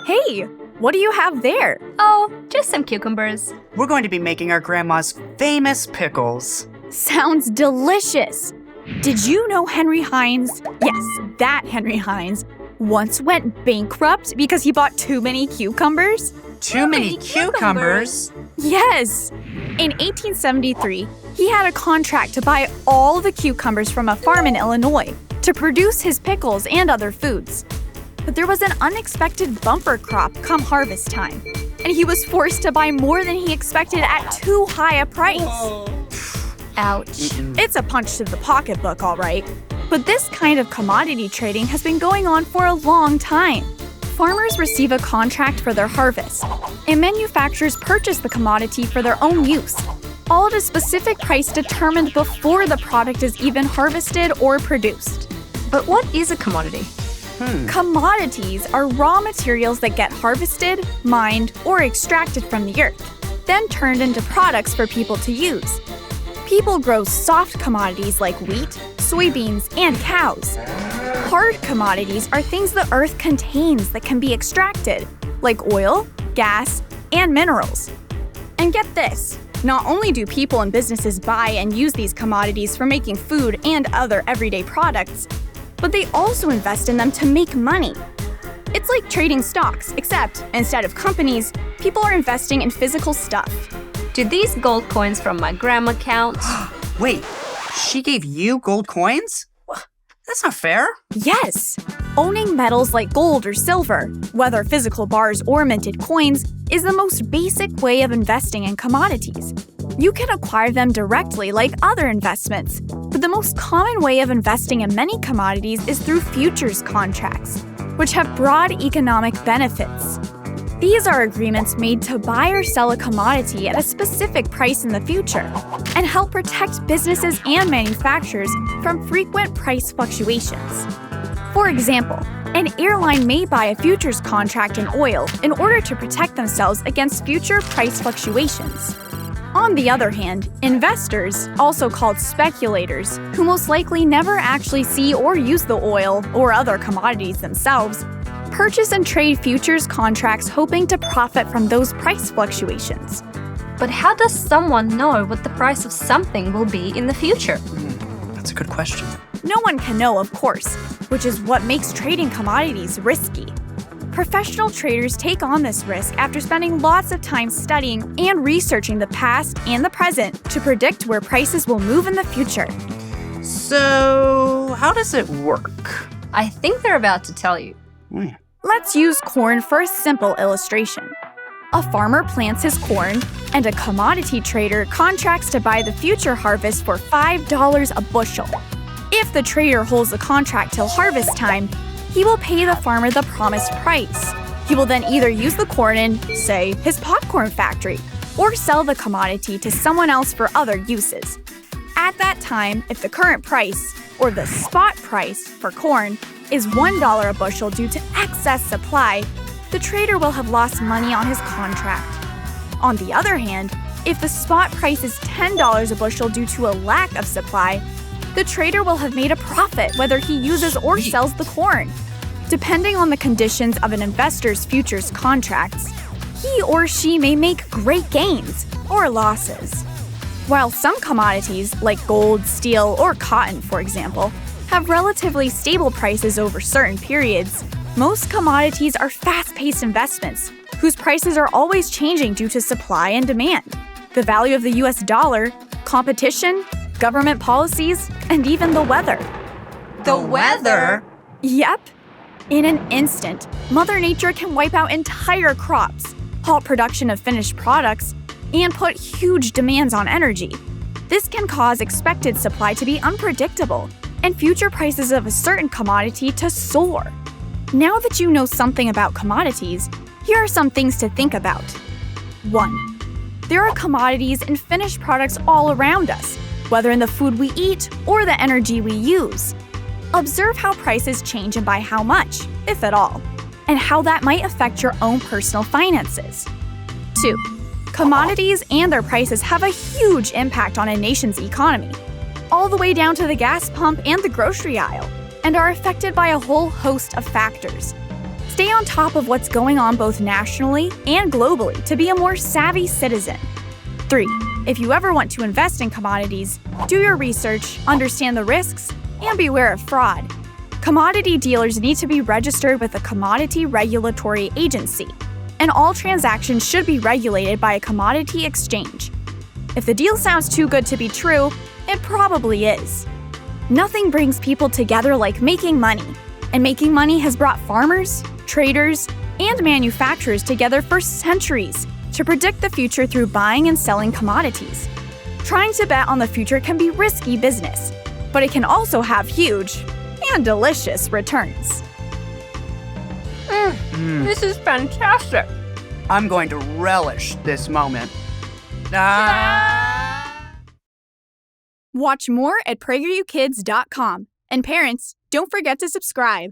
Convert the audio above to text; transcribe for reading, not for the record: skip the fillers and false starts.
Hey, what do you have there? Oh, just some cucumbers. We're going to be making our grandma's famous pickles. Sounds delicious. Did you know Henry Hines, yes, that Henry Hines, once went bankrupt because he bought too many cucumbers? Too many cucumbers? Yes! In 1873, he had a contract to buy all the cucumbers from a farm in Illinois to produce his pickles and other foods. But there was an unexpected bumper crop come harvest time, and he was forced to buy more than he expected at too high a price. Ouch. It's a punch to the pocketbook, all right. But this kind of commodity trading has been going on for a long time. Farmers receive a contract for their harvest, and manufacturers purchase the commodity for their own use, all at a specific price determined before the product is even harvested or produced. But what is a commodity? Commodities are raw materials that get harvested, mined, or extracted from the earth, then turned into products for people to use. People grow soft commodities like wheat, soybeans, and cows. Hard commodities are things the earth contains that can be extracted, like oil, gas, and minerals. And get this, not only do people and businesses buy and use these commodities for making food and other everyday products, but they also invest in them to make money. It's like trading stocks, except instead of companies, people are investing in physical stuff. Do these gold coins from my grandma count? Wait, she gave you gold coins? That's not fair. Yes! Owning metals like gold or silver, whether physical bars or minted coins, is the most basic way of investing in commodities. You can acquire them directly like other investments, but the most common way of investing in many commodities is through futures contracts, which have broad economic benefits. These are agreements made to buy or sell a commodity at a specific price in the future and help protect businesses and manufacturers from frequent price fluctuations. For example, an airline may buy a futures contract in oil in order to protect themselves against future price fluctuations. On the other hand, investors, also called speculators, who most likely never actually see or use the oil or other commodities themselves, purchase and trade futures contracts hoping to profit from those price fluctuations. But how does someone know what the price of something will be in the future? That's a good question. No one can know, of course, which is what makes trading commodities risky. Professional traders take on this risk after spending lots of time studying and researching the past and the present to predict where prices will move in the future. So, how does it work? I think they're about to tell you. Let's use corn for a simple illustration. A farmer plants his corn, and a commodity trader contracts to buy the future harvest for $5 a bushel. If the trader holds the contract till harvest time, he will pay the farmer the promised price. He will then either use the corn in, say, his popcorn factory, or sell the commodity to someone else for other uses. At that time, if the current price, or the spot price, for corn is $1 a bushel due to excess supply, the trader will have lost money on his contract. On the other hand, if the spot price is $10 a bushel due to a lack of supply, the trader will have made a profit whether he uses or sells the corn. Depending on the conditions of an investor's futures contracts, he or she may make great gains or losses. While some commodities, like gold, steel, or cotton, for example, have relatively stable prices over certain periods, most commodities are fast-paced investments whose prices are always changing due to supply and demand, the value of the US dollar, competition, government policies, and even the weather. The weather? Yep. In an instant, Mother Nature can wipe out entire crops, halt production of finished products, and put huge demands on energy. This can cause expected supply to be unpredictable and future prices of a certain commodity to soar. Now that you know something about commodities, here are some things to think about. 1. There are commodities and finished products all around us, whether in the food we eat or the energy we use. Observe how prices change and by how much, if at all, and how that might affect your own personal finances. 2. Commodities and their prices have a huge impact on a nation's economy, all the way down to the gas pump and the grocery aisle. and are affected by a whole host of factors. Stay on top of what's going on both nationally and globally to be a more savvy citizen. 3. If you ever want to invest in commodities, do your research, understand the risks, and beware of fraud. Commodity dealers need to be registered with a commodity regulatory agency, and all transactions should be regulated by a commodity exchange. If the deal sounds too good to be true, it probably is. Nothing brings people together like making money, and making money has brought farmers, traders, and manufacturers together for centuries to predict the future through buying and selling commodities. Trying to bet on the future can be risky business, but it can also have huge and delicious returns. This is fantastic. I'm going to relish this moment. Watch more at PragerUkids.com. And parents, don't forget to subscribe.